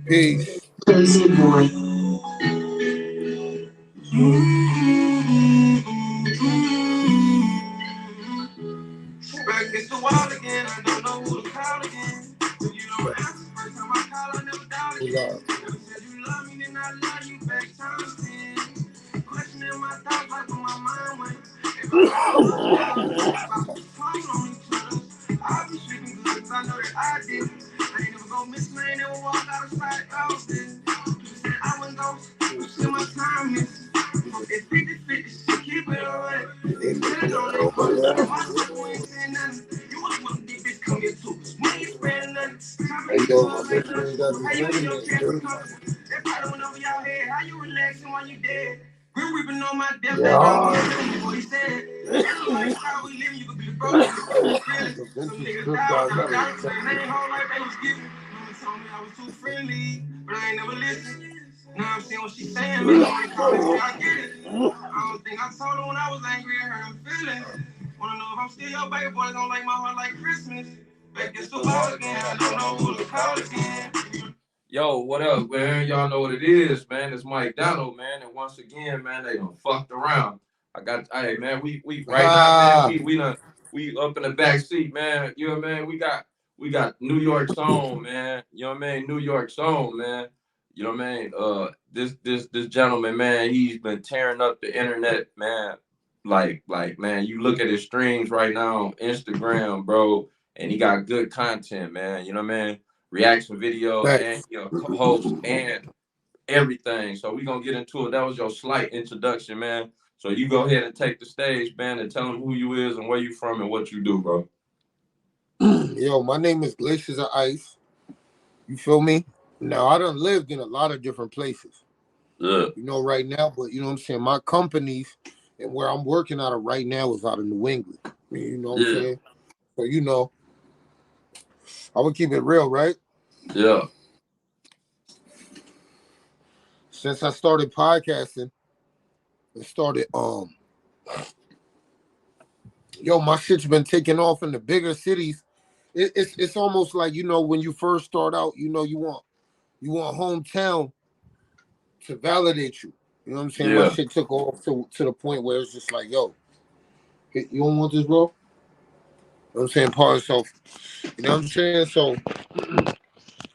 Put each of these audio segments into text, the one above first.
Peace. Crazy boy. Back against the wall again, I don't know who to call again. When you don't answer, first time I call, I never doubt Who's again. up? Never said you love me, then I love you back times 10. Questioning my thoughts like where my mind went. If I got to talk on each other, I'll be sleeping good, cause I know that I did. I ain't never go missing, I ain't never walk out of sight, I was this. You said I wouldn't go, you said my time missing. It's 50-50, so keep it away. Spend it on that fuck. My circle ain't saying nothing. You was one of these bitches come here too. We ain't spending nothing. Hey, yo, my best friend got me How you in drinking your this, chest dude. comfortable? That probably went over your head. How you relaxing while you dead? Grim reaping on my death, they gon' Yeah. get what he said. That's the lifestyle we living, you could be the broke. Really, The some vintage niggas strip die got without another dollars, check. and they ain't whole life they was giving. Mama told me I was too friendly, but I ain't never listened. Now I'm seeing what she's saying, make me wanna call and say I get it. I don't think I told her when I was angry and hurt her feelings. Wanna know if I'm still your baby boy, don't like my heart like Christmas. Back against the wall again, I don't know who to call again. Yo, what up, man? Y'all know what it is, man. It's Mike Donald, man. And once again, man, they done fucked around. Hey, man, we right now, man, Ah, we up in the back seat, man. You know what I mean? We got New York song, man. You know what I mean? New York song, man. You know what I mean? This gentleman, man, he's been tearing up the internet, man. Like, man, you look at his streams right now on Instagram, bro, and he got good content, man. You know what I mean? Reaction videos and thanks. host and everything. So we gonna get into it. That was your slight introduction, man. So you go ahead and take the stage, man, and tell them who you is and where you from and what you do, bro. Yo, my name is Glaciers of Ice. You feel me? Now, I done lived in a lot of different places, Yeah, right now, but you know what I'm saying? My companies and where I'm working out of right now is out of New England. You know what I'm yeah, saying? So, I would keep it real, right? yeah, Since I started podcasting and started, my shit's been taking off in the bigger cities. It's almost like, when you first start out, you want hometown to validate you. You know what I'm saying? My yeah, shit took off to the point where it's just like, yo, you don't want this, bro? You know what I'm saying? Part yourself. You know what I'm saying? So,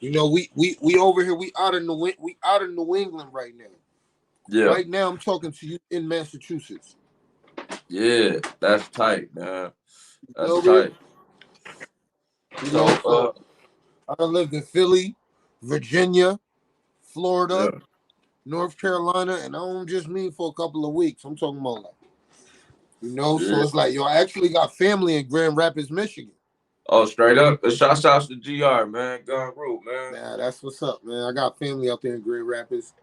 we over here, we out of New England right now. yeah, Right now, I'm talking to you in Massachusetts. yeah. That's tight, man. You That's feel me? tight. So, So I done lived in Philly, Virginia, Florida, yeah, North Carolina, and I don't just mean for a couple of weeks. I'm talking about so yeah. it's like, I actually got family in Grand Rapids, Michigan. Oh, straight up. Shouts out to GR, man. Gun Root, man. Nah, that's what's up, man. I got family out there in Grand Rapids.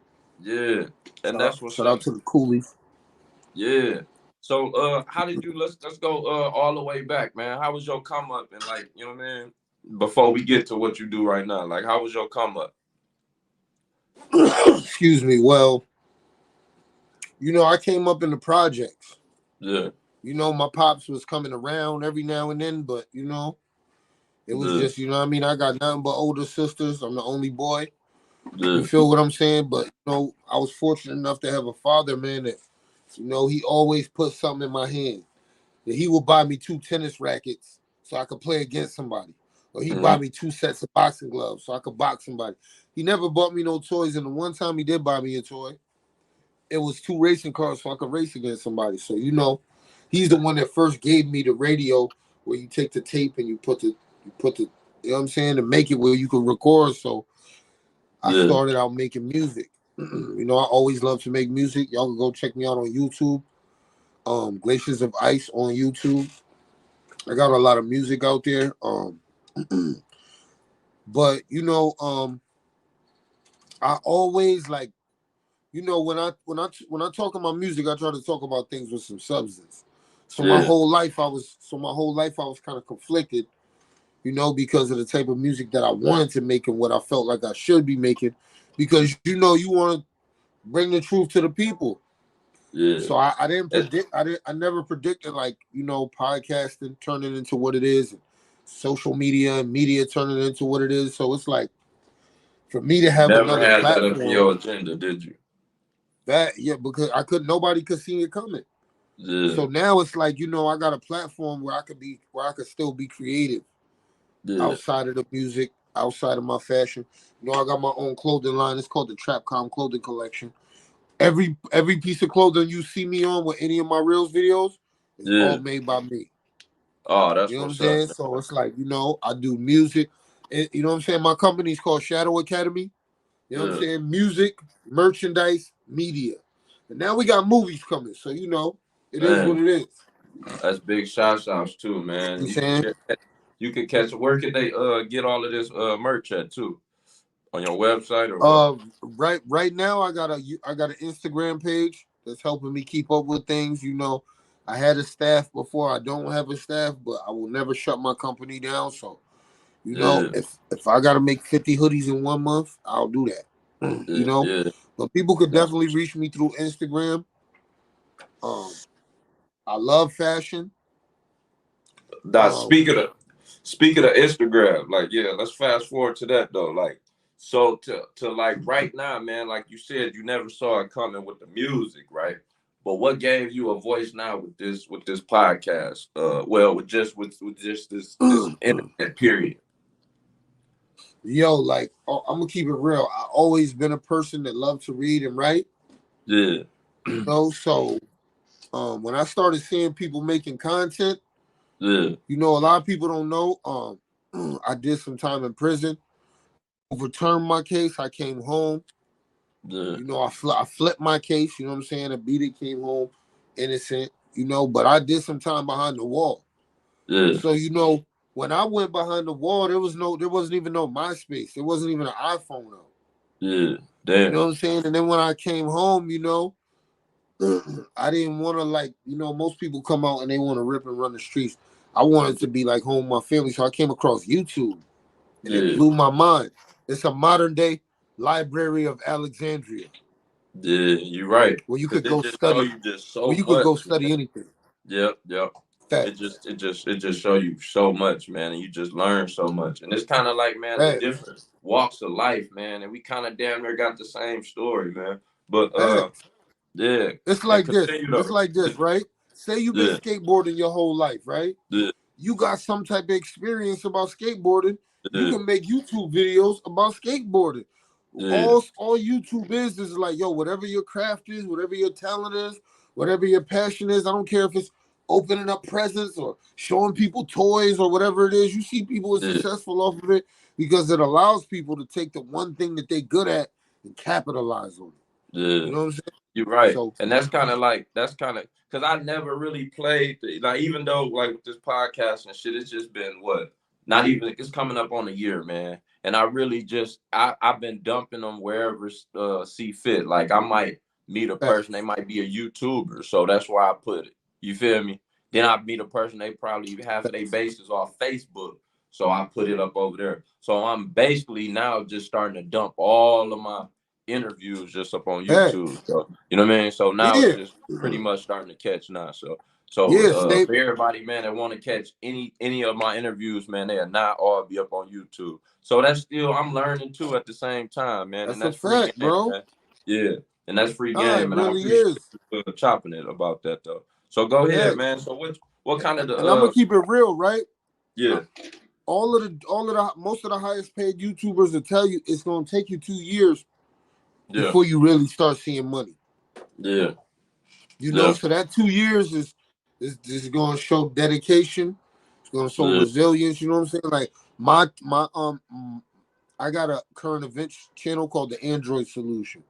Yeah, and Shout that's out, what's shout out up. to the coolies. Yeah. So how did you let's go all the way back, man. How was your come up and like, you know what I mean? Before we get to what you do right now. Like how was your come up? Excuse me. Well, I came up in the projects. Yeah. My pops was coming around every now and then, but it was Yeah. just, I mean, I got nothing but older sisters. I'm the only boy. You Yeah. feel what I'm saying? But I was fortunate enough to have a father, man, that he always put something in my hand. That he would buy me 2 tennis rackets so I could play against somebody. Or he'd buy Mm-hmm. me 2 sets of boxing gloves so I could box somebody. He never bought me no toys, and the one time he did buy me a toy, it was 2 racing cars so I could race against somebody. So he's the one that first gave me the radio where you take the tape and you put the you know what I'm saying, to make it where you could record. So I Yeah. started out making music. I always love to make music. Y'all can go check me out on YouTube. Glaciers of Ice on YouTube. I got a lot of music out there. But I always like, when I talk about music, I try to talk about things with some substance. Yeah. My whole life I was kind of conflicted, because of the type of music that I wanted to make and what I felt like I should be making. Because you want to bring the truth to the people. Yeah. So I didn't It, predict. I never predicted like podcasting turning into what it is, and social media and media turning into what it is. So it's like for me to you have never another had that up in platform your agenda, did you? that because I could nobody could see it coming. Yeah. So now it's like I got a platform where I could still be creative Yeah. outside of the music, outside of my fashion. I got my own clothing line. It's called the Trapcom Clothing Collection. Every piece of clothing you see me on with any of my reels videos is all Yeah. made by me. Oh, that's You know what I'm what's up, saying? man. So it's like, I do music. You know what I'm saying? My company's called Shadow Academy. You know what I'm Yeah. saying? Music, merchandise, media. And now we got movies coming. So, it is what Man, it is. that's big shout outs too, You know what man. I'm saying? You could catch where could they get all of this merch at too? On your website or what? Right now I got an Instagram page that's helping me keep up with things. I had a staff before. I don't have a staff, but I will never shut my company down. So, Yeah. if I gotta make 50 hoodies in 1 month, I'll do that. Yeah. Yeah. But people could That's definitely reach me through Instagram. Um, I love fashion. Now, Um, speaking of Instagram, like yeah, let's fast forward to that though. Like, so to like right now, man, like you said, you never saw it coming with the music, right? But what gave you a voice now with this podcast? Well, with just this internet period. like I'm gonna keep it real. I always been a person that loved to read and write. Yeah, So when I started seeing people making content, yeah, a lot of people don't know. I did some time in prison, overturned my case. I came home. yeah, I flipped my case. You know what I'm saying? I beat it, came home innocent. But I did some time behind the wall. yeah, So when I went behind the wall, there wasn't even no MySpace. There wasn't even an iPhone out. yeah. You know Damn. what I'm saying? And then when I came home, I didn't want to most people come out and they want to rip and run the streets. I wanted to be like home with my family, so I came across YouTube, and it Yeah, blew my mind. It's a modern day Library of Alexandria yeah. You're right. where you Cause could it go just show study, you just where so you could go much, study man. anything. Yep, yep. Facts. It just show you so much, man, and you just learn so much. And it's kind of like, man, the Facts. different walks of life, man, and we kind of damn near got the same story, man. But Facts. yeah, It's and like this. continue It's though. like this, right? Say you've been Yeah, skateboarding your whole life, right? yeah, You got some type of experience about skateboarding. You yeah, can make YouTube videos about skateboarding. yeah, All YouTube is like, yo, whatever your craft is, whatever your talent is, whatever your passion is. I don't care if it's opening up presents or showing people toys or whatever it is. You see people are yeah, successful off of it because it allows people to take the one thing that they're good at and capitalize on it. yeah. You know what I'm saying? You're right, So, and that's kind of because I never really played like even though like with this podcast and shit, it's just been what not even it's coming up on a year, man. And I really just I've been dumping them wherever see fit. Like I might meet a person, they facts. might be a YouTuber, so that's where I put it. You feel me? Then I meet a person, they probably half of their bases off Facebook, so I put it up over there. So I'm basically now just starting to dump all of my interviews just up on YouTube. Facts. So you know what I mean? So now it's Yeah. just pretty much starting to catch now. So Yeah, stay. for everybody, man, that want to catch any of my interviews, man, they are not all be up on YouTube. So that's still I'm learning too at the same time, man, and That's a that's free fact, game, bro. man. Yeah, and that's free Nah, it game, and I really appreciate is. you chopping it about that though. So go ahead, Facts. man. So what kind of the And I'm gonna keep it real, right? yeah, Most of the highest paid YouTubers will tell you it's gonna take you 2 years yeah, before you really start seeing money. yeah, yeah, So that 2 years is gonna show dedication. It's gonna show yeah, resilience. You know what I'm saying? Like I got a current events channel called the Android Solution.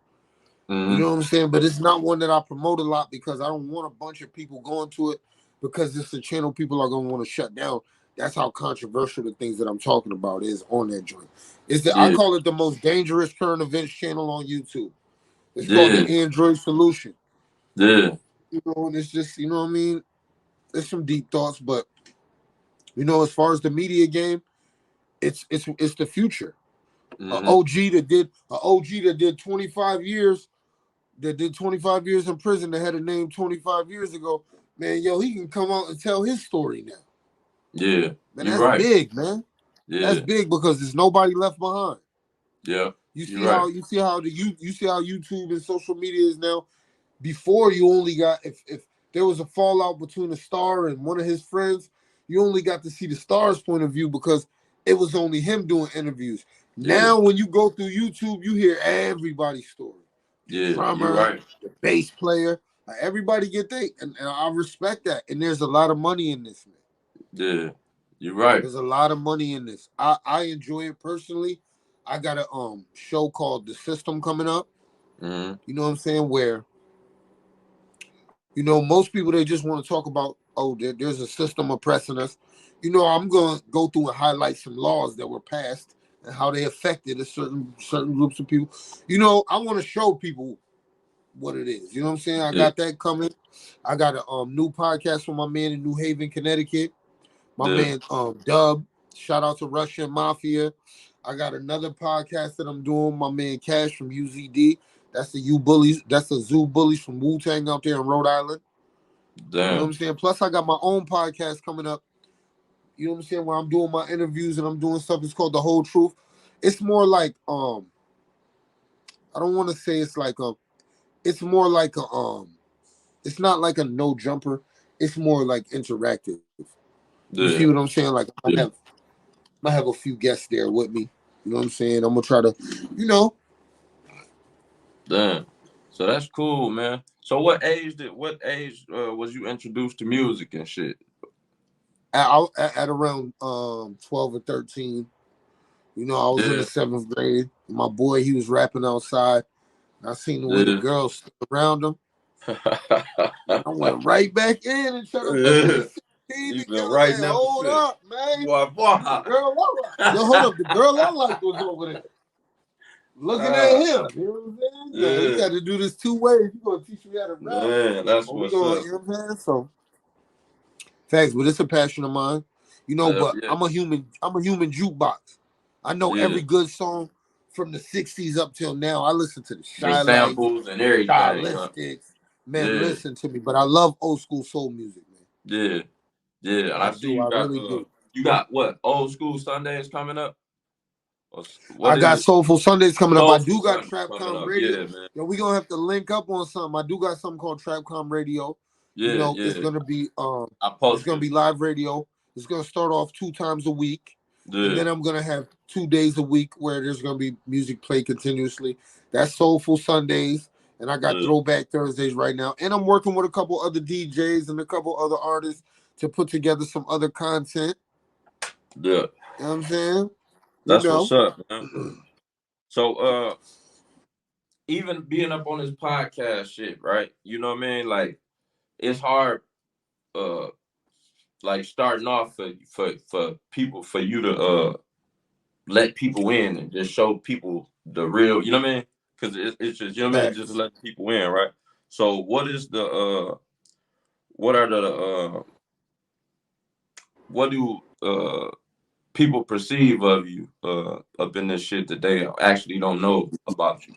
You mm-hmm, know what I'm saying? But it's not one that I promote a lot because I don't want a bunch of people going to it because it's a channel people are gonna want to shut down. That's how controversial the things that I'm talking about is on that joint. I yeah, call it the most dangerous current events channel on YouTube. It's called the yeah, Android Solution. yeah, And it's just what I mean. There's some deep thoughts, but as far as the media game, it's the future. mm-hmm, A OG that did 25 years that did 25 years in prison that had a name 25 years ago, man, yo, he can come out and tell his story now. Yeah, Man, you're that's right. big, man. That's Yeah, big because there's nobody left behind. yeah, You you're see right. how you see how YouTube and social media is now. Before you only got if there was a fallout between a star and one of his friends, you only got to see the star's point of view because it was only him doing interviews. Yeah, Now when you go through YouTube, you hear everybody's story. The yeah, you're drummer, right. the bass player, everybody get they and I respect that. And there's a lot of money in this, man. Yeah, you're right. There's a lot of money in this. I enjoy it personally. I got a show called The System coming up. Mm-hmm. You know what I'm saying? Where most people they just want to talk about, oh, there's a system oppressing us. I'm gonna go through and highlight some laws that were passed and how they affected a certain groups of people. I want to show people what it is. You know what I'm saying? I Yeah, got that coming. I got a new podcast from my man in New Haven, Connecticut. My yeah, man Dub. Shout out to Russian Mafia. I got another podcast that I'm doing. My man Cash from UZD. That's the U Bullies. That's the Zoo Bullies from Wu Tang out there in Rhode Island. You know what damn, I'm saying? Plus, I got my own podcast coming up. You know what I'm saying? Where I'm doing my interviews and I'm doing stuff. It's called The Whole Truth. It's more like I don't want to say it's like it's more like it's not like a no jumper. It's more like interactive. You see what yeah, I'm saying? Like yeah, I have a few guests there with me. You know what I'm saying? I'm gonna try to, you know, damn. So that's cool, man. So what age was you introduced to music and shit? at around 12 or 13. I was in the Yeah, seventh grade. My boy, he was rapping outside. I seen the way the yeah. girls stood around him. Yeah. I went right back in and shut up. That boy 16 You and been killing right it. never Hold fit. up, man. Boy, The boy. girl I like. Yo, hold up. The girl I liked was over there. Looking at Ah, him. You know what I'm saying? We yeah. got to do this two ways. You gonna teach me how to rap. Man, that's Or we what's gonna, up. you know what I'm saying? So facts, but it's a passion of mine. But Yeah, I'm a human jukebox. I know yeah. every good song from the 60s up till now. I listen to the The Shy Lights, samples and everything, huh? Stylistics. Man, Yeah, listen to me. But I love old school soul music, man. yeah, yeah. And I I see do. I really do. you got what old school Sundays coming up? What I is got it? Soulful Sundays coming up. I Soulful do got Sunday coming Trapcom up. Radio. Yeah, man. Yo, we gonna have to link up on something. I do got something called Trapcom Radio. Yeah, It's yeah. gonna be I it's gonna posted. be live radio. It's gonna start off 2 times a week. And Yeah, then I'm gonna have 2 days a week where there's gonna be music played continuously. That's Soulful Sundays. And I got yeah, Throwback Thursdays right now. And I'm working with a couple other DJs and a couple other artists to put together some other content. yeah. You know what I'm saying? You That's what's know. up, man. So, even being up on this podcast shit, right? You know what I mean? Like, it's hard, uh, like starting off for people for you to let people in and just show people the real. You know what I mean? Because it's just you know what I mean. Just Facts. let people in, right? So, what are the what do people perceive of you up in this shit that they actually don't know about you?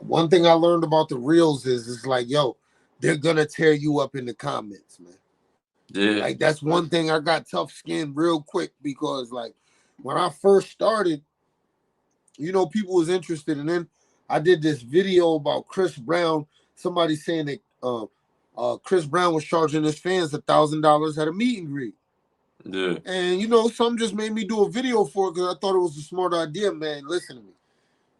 One thing I learned about the reels is it's like, yo, they're gonna tear you up in the comments, man. Yeah, Like that's one thing I got tough skin real quick because like when I first started, people was interested, and then I did this video about Chris Brown. Somebody saying that Chris Brown was charging his fans $1,000 at a meet and greet. yeah, And some just made me do a video for it because I thought it was a smart idea, man. Listen to me.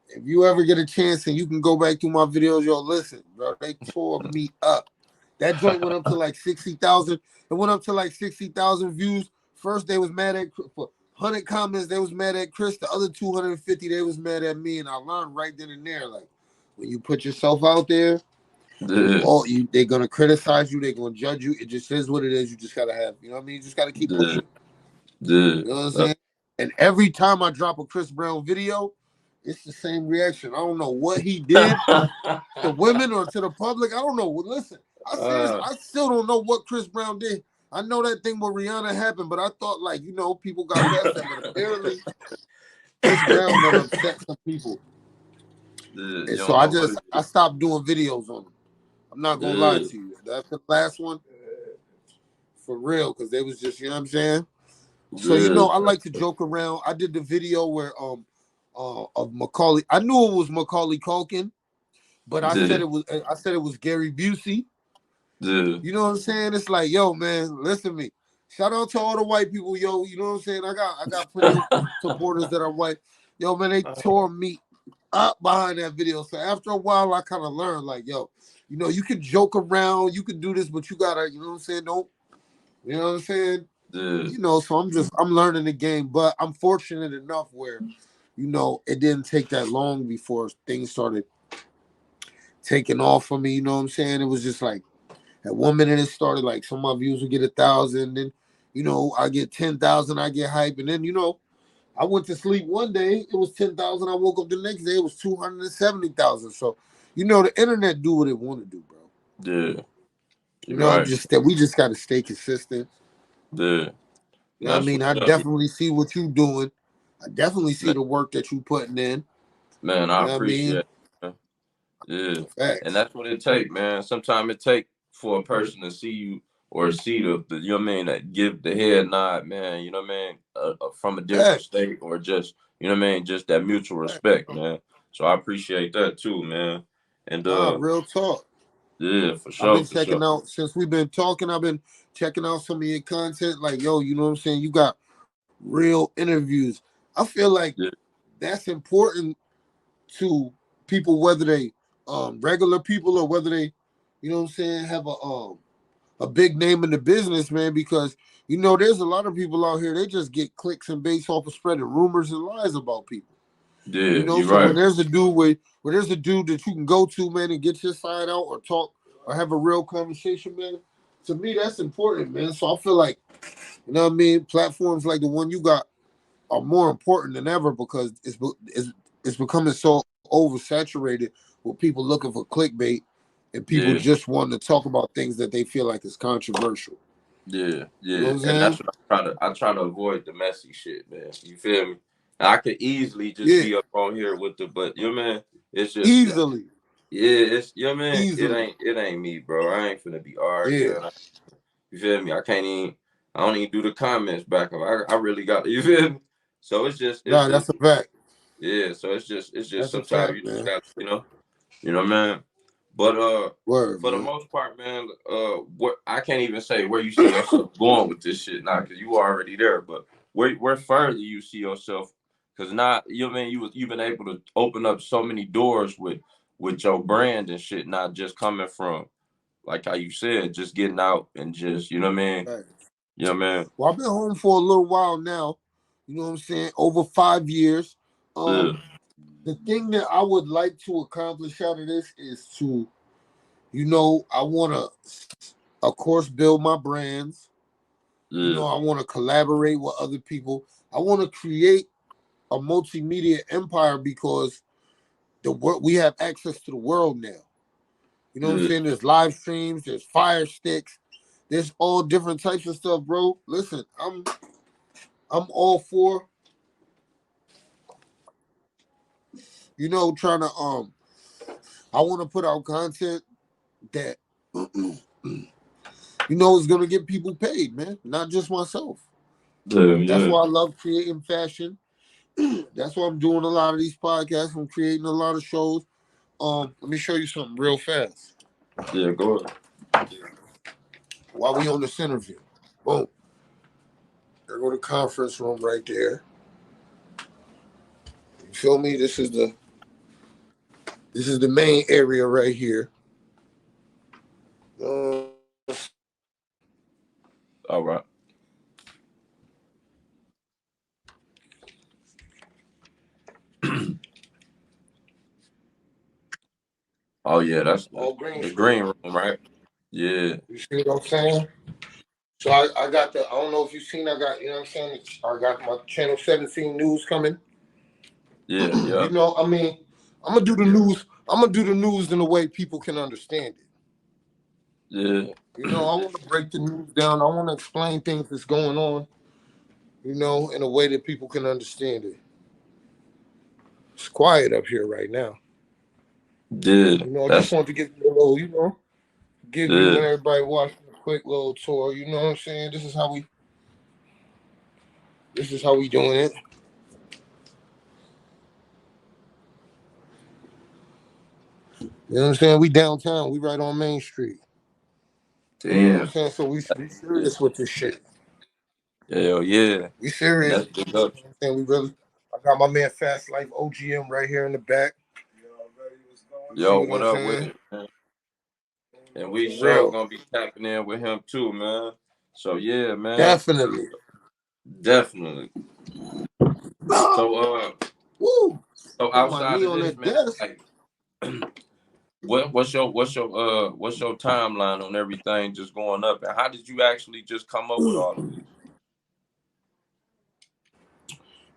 If you ever get a chance and you can go back through my videos, yo, listen, bro, they tore me up. That joint went up to like 60,000. It went up to like 60,000 views. First, they was mad at for 100 comments. They was mad at Chris. The other 250, they was mad at me. And I learned right then and there, like when you put yourself out there, yeah, they're gonna criticize you. They're gonna judge you. It just is what it is. You just gotta have, you know what I mean. You just gotta keep yeah, pushing. yeah. You know what I'm saying? And every time I drop a Chris Brown video, it's the same reaction. I don't know what he did to women or to the public. I don't know. Listen, uh, I still don't know what Chris Brown did. I know that thing with Rihanna happened, but I thought like, people got past that. But apparently Chris Brown done upset some people. Yeah, And you so don't know what it I stopped doing videos on them. I'm not gonna lie is. to you. That's the last one for real, because they was just, you know what I'm saying. So Yeah, I like to joke around. I did the video where of Macaulay. I knew it was Macaulay Culkin, but yeah, I said it was Gary Busey. yeah, You know what I'm saying? It's like, yo, man, listen to me. Shout out to all the white people, yo. You know what I'm saying? I got plenty of supporters that are white. Yo, man, they tore me up behind that video. So after a while, I kind of learned, like, yo, you can joke around, you can do this, but you gotta, you know what I'm saying? Don't, you know what I'm saying? yeah, So I'm learning the game, but I'm fortunate enough where, it didn't take that long before things started taking off for me. You know what I'm saying? It was just like at 1 minute it started like some of my views would get 1,000, then I get 10,000, I get hype, and then I went to sleep one day, it was 10,000. I woke up the next day, it was 270,000. So, the internet do what it want to do, bro. yeah. You're right. Just that we just got to stay consistent. Yeah, I that's mean, what's I up, definitely see what you doing. I definitely see man. the work that you putting in. Man, You I know what I mean? appreciate it. Yeah, and Facts. that's what it take, man. Sometimes it take for a person to see you or see the you know what I mean, that give the head nod, man. You know what I mean, from a different Facts. state or just you know what I mean, just that mutual Facts. respect, man. So I appreciate that too, man. And Nah, real talk. yeah, I've been for sure. checking out since we've been talking. I've been checking out some of your content. Like, yo, you know what I'm saying? You got real interviews. I feel like Yeah, that's important to people, whether they regular people or whether they, what I'm saying, have a big name in the business, man. Because there's a lot of people out here. They just get clicks and base off of spreading rumors and lies about people. yeah, you're So when right. there's a dude where there's a dude that you can go to, man, and get your side out or talk or have a real conversation, man. To me, that's important, man. So I feel like, what I mean, platforms like the one you got are more important than ever because it's becoming so oversaturated with people looking for clickbait and people Yeah, just wanting to talk about things that they feel like is controversial. yeah, You know yeah. what I'm And saying? that's what I try to avoid the messy shit, man. You feel me? I could easily just Yeah, be up on here with the but you know man, it's just easily, yeah, it's you know man, easily. it ain't me, bro. I ain't finna be Yeah, arguing. You feel me? I don't even do the comments back. I really got you feel me? So it's nah, just that's a fact. yeah, so it's just That's a sometimes you fact, just man. got you know, man. But Word, for the man. most part, man, what I can't even say where you see yourself going with this shit now, because you already there. But where further you see yourself? Because now you know what I mean you've been able to open up so many doors with your brand and shit, not just coming from like how you said, just getting out and just you know what I mean. Right. You know what I mean? Well, I've been home for a little while now. You know what I'm saying? Over 5 years. Yeah, The thing that I would like to accomplish out of this is to, I want to, of course, build my brands. yeah, I want to collaborate with other people. I want to create a multimedia empire because we have access to the world now. You know what I'm yeah. saying? There's live streams, there's fire sticks, there's all different types of stuff, bro. Listen, I'm all for, trying to I want to put out content that is gonna get people paid, man. Not just myself. Yeah, That's yeah, why I love creating fashion. That's why I'm doing a lot of these podcasts. I'm creating a lot of shows. Let me show you something real fast. yeah. Go ahead. While we on this interview, boom. There go the conference room right there. You feel me? This is the main area right here. All right. Oh yeah, that's All green the screen. green room, right? Yeah, You see what I'm saying? So I got I don't know if you've seen, I got, you know what I'm saying? I got my Channel 17 news coming. yeah, yeah, I mean, I'm gonna do the news. I'm gonna do the news in a way people can understand it. yeah. I want to break the news down. I want to explain things that's going on. In a way that people can understand it. It's quiet up here right now. Yeah, You know, I just that's wanted to give you a little, give you yeah. and everybody watching a quick little tour. You know what I'm saying? This is how we doing it. You know what I'm saying? We downtown. We right on Main Street. You know what I'm Damn. saying? So we Yeah. serious with this shit. Hell yeah. We And serious. that's big up. You know what I'm saying? We really. I got my man Fast Life OGM right here in the back. You see Yo, what what I'm up with saying? it, man? And we For sure real. gonna be tapping in with him too, man. So yeah, man. Definitely. Definitely. So Woo! so Put my outside knee of on this, that man, desk. like what's your timeline on everything just going up, and how did you actually just come up with all of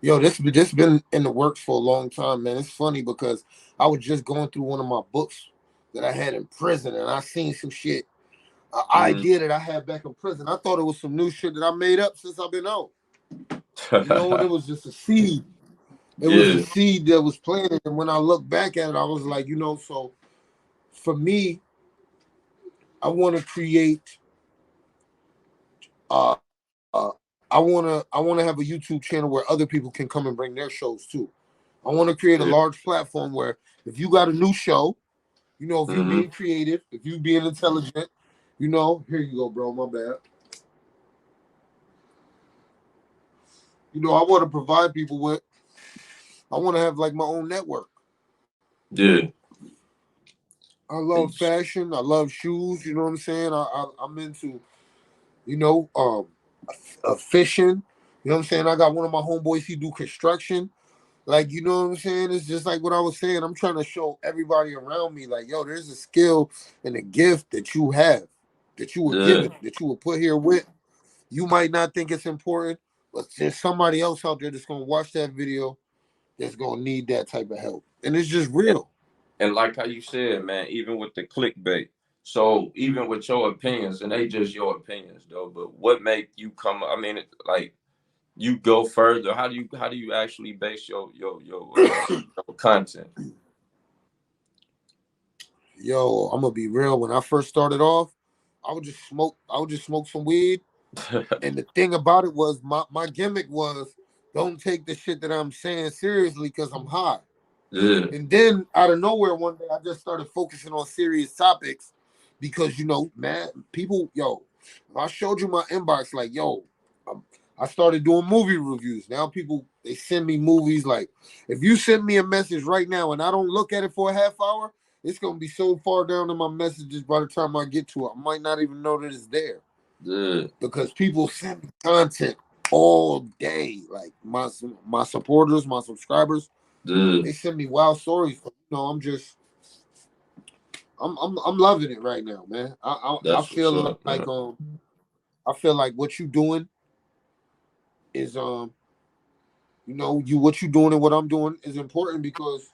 Yo, this been in the works for a long time, man. It's funny because I was just going through one of my books that I had in prison, and I seen some shit, an this? idea that I had back in prison. I thought it was some new shit that I made up since I've been out. And it was just a seed. It was a Yeah, seed that was planted, and when I look back at it, I was like, so for me, I want to create. Uh, I want to have a YouTube channel where other people can come and bring their shows too. I want to create a yeah. large platform where if you got a new show, if you Mm-hmm. being creative, if you being intelligent, here you go, bro. My bad. I want to provide people with. I want to have like my own network. Yeah. I love fashion. I love shoes. You know what I'm saying? I'm into you know fishing. You know what I'm saying? I got one of my homeboys. He do construction. Like, you know what I'm saying? It's just like what I was saying. I'm trying to show everybody around me, like, yo, there's a skill and a gift that you have, that you were Yeah. given, that you were put here with. You might not think it's important, but there's somebody else out there that's gonna watch that video that's gonna need that type of help. And it's just And, real. and like how you said, man, even with the clickbait. So even with your opinions, and they just your opinions though, but what make you come? I mean, like you go further. How do you actually base your content? Yo, I'm gonna be real. When I first started off, I would just smoke some weed. And the thing about it was my gimmick was don't take the shit that I'm saying seriously because I'm high. Yeah, And then out of nowhere, one day I just started focusing on serious topics because man, people, yo, if I showed you my inbox, like, yo, um, I started doing movie reviews. Now people they send me movies. Like, if you send me a message right now and I don't look at it for a half hour, it's gonna be so far down in my messages by the time I get to it, I might not even know that it's there yeah, because people send me content all day. Like my supporters, my subscribers, yeah. they send me wild stories. I'm loving it right now, man. I That's what's feel up, like man. I feel like what you doing is you what you doing and what I'm doing is important because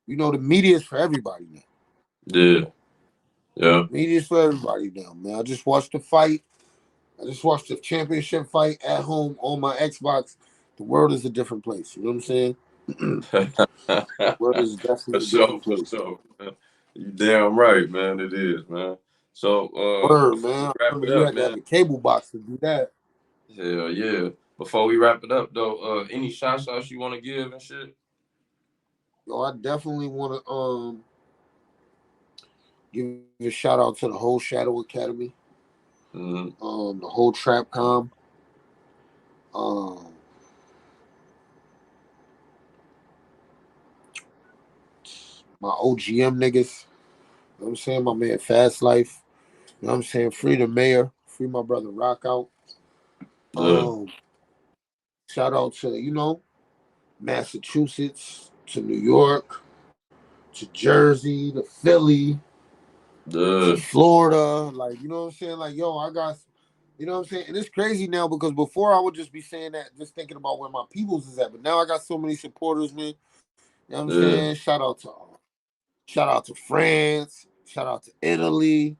the media is for everybody now. Yeah, yeah. Media is for everybody now, man. I just watched the fight. I just watched the championship fight at home on my Xbox. The world is a different place. You know what I'm saying? The world is For definitely a sure, different for place. sure. Man. You damn right, man. It is, man. So Word, before we man. I wrap remember it you up, had to man. have a cable box to do that. Hell yeah. Before we wrap it up though, any shots outs you want to give and shit? Yo, I definitely want to give a shout out to the whole Shadow Academy, Mm-hmm. the whole Trapcom, um, my OGM niggas. You know what I'm saying? My man Fast Life. You know what I'm saying? Free the mayor. Free my brother Rock Out. Yeah, Um, shout out to, Massachusetts, to New York, to Jersey, to Philly, to yeah, Florida. Like, you know what I'm saying? Like, yo, I got, you know what I'm saying? And it's crazy now because before I would just be saying that, just thinking about where my peoples is at. But now I got so many supporters, man. You know what I'm saying? yeah, Shout out to France. Shout out to Italy.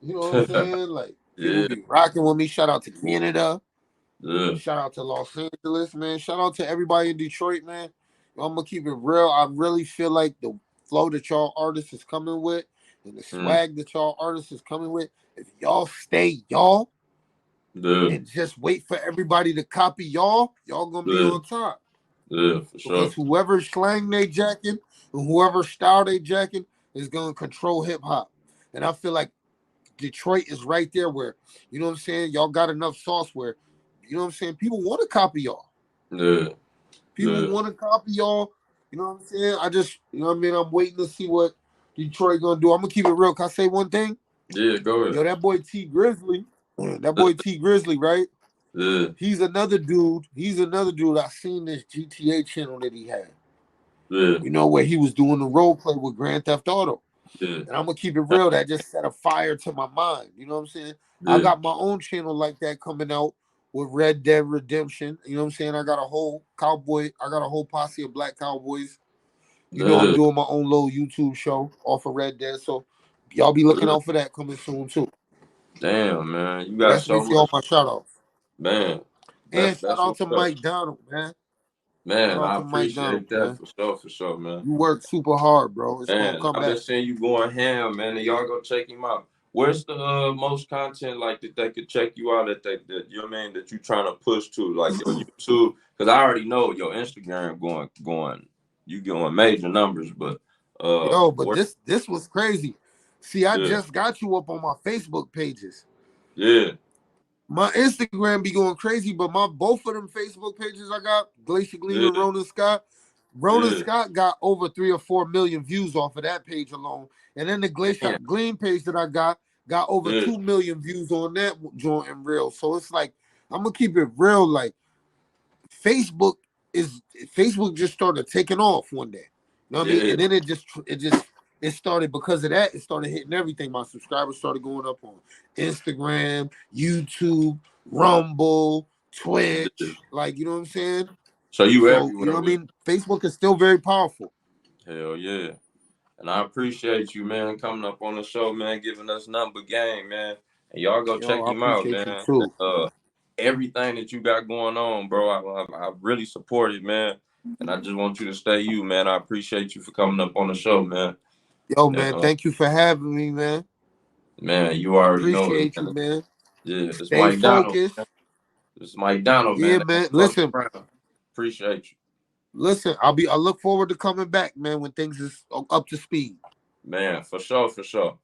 You know what I'm saying? Like people yeah, be rocking with me. Shout out to Canada. yeah. Shout out to Los Angeles, man. Shout out to everybody in Detroit, man. I'm gonna keep it real. I really feel like flow that y'all artists is coming with and the Mm. swag that y'all artists is coming with, if y'all stay y'all Yeah. and just wait for everybody to copy y'all gonna be Yeah. on top. Yeah, for sure. Because whoever slang they jacking and whoever style they jacking is gonna control hip hop. And I feel like Detroit is right there where, you know what I'm saying, y'all got enough sauce where, you know what I'm saying, people want to copy y'all. Yeah. People Yeah. want to copy y'all. You know what I'm saying? I just, you know what I mean? I'm waiting to see what Detroit gonna do. I'm gonna keep it real. Can I say one thing? Yeah, go ahead. Yo, that boy T Grizzly, right? Yeah. He's another dude. He's another dude. I seen this GTA channel that he had. Yeah. You know, where he was doing the role play with Grand Theft Auto. Yeah. And I'm gonna keep it real. That just set a fire to my mind. You know what I'm saying? I Yeah. got my own channel like that coming out with Red Dead Redemption. You know what I'm saying? I got a whole posse of black cowboys. You know, I'm Yeah. doing my own little YouTube show off of Red Dead. So y'all be looking Yeah. out for that coming soon too. Damn, man. You But got that's so basically all much, my shout outs. man. And shout That's out what's to up. Mike Donald, man. Shout Man, out I to Mike Donald, appreciate that man. for sure, man. You work super hard, bro. It's gonna Man, come I've been back. seeing you going ham, man, and y'all go check him out. Where's the most content like that they could check you out that you know what I mean that you trying to push to like your YouTube? Because I already know your Instagram going you going major numbers, but Yo, but where this was crazy. See, I yeah just got you up on my Facebook pages. yeah My Instagram be going crazy, but my both of them Facebook pages I got, Glacier Gleam yeah and Ronan Scott. Ronan yeah Scott got over 3 or 4 million views off of that page alone. And then the Glacier damn, Gleam page that I got over yeah 2 million views on that joint and real. So it's like I'm gonna keep it real. Like Facebook is Facebook just started taking off one day. You know what I mean? yeah And then it started because of that. It started hitting everything. My subscribers started going up on Instagram, YouTube, Rumble, yeah. Twitch. Like you know what I'm saying? So you So you know everywhere what I with mean? Facebook is still very powerful. it. Hell yeah. And I appreciate you, man, coming up on the show, man, giving us number game, man. And y'all go Yo, check I him out, appreciate you man. too. Everything that you got going on, bro, I really support it, man. And I just want you to stay you, man. I appreciate you for coming up on the show, man. Yo, And, man, thank you for having me, man. man, you I already know it, appreciate you, man. man. Yeah, this Stay Mike Donald. focused. This Mike Donald, Yeah, man. Don't man. fuck Listen, around. Appreciate you, I look forward to coming back, man, when things is up to speed. man. For sure, for sure.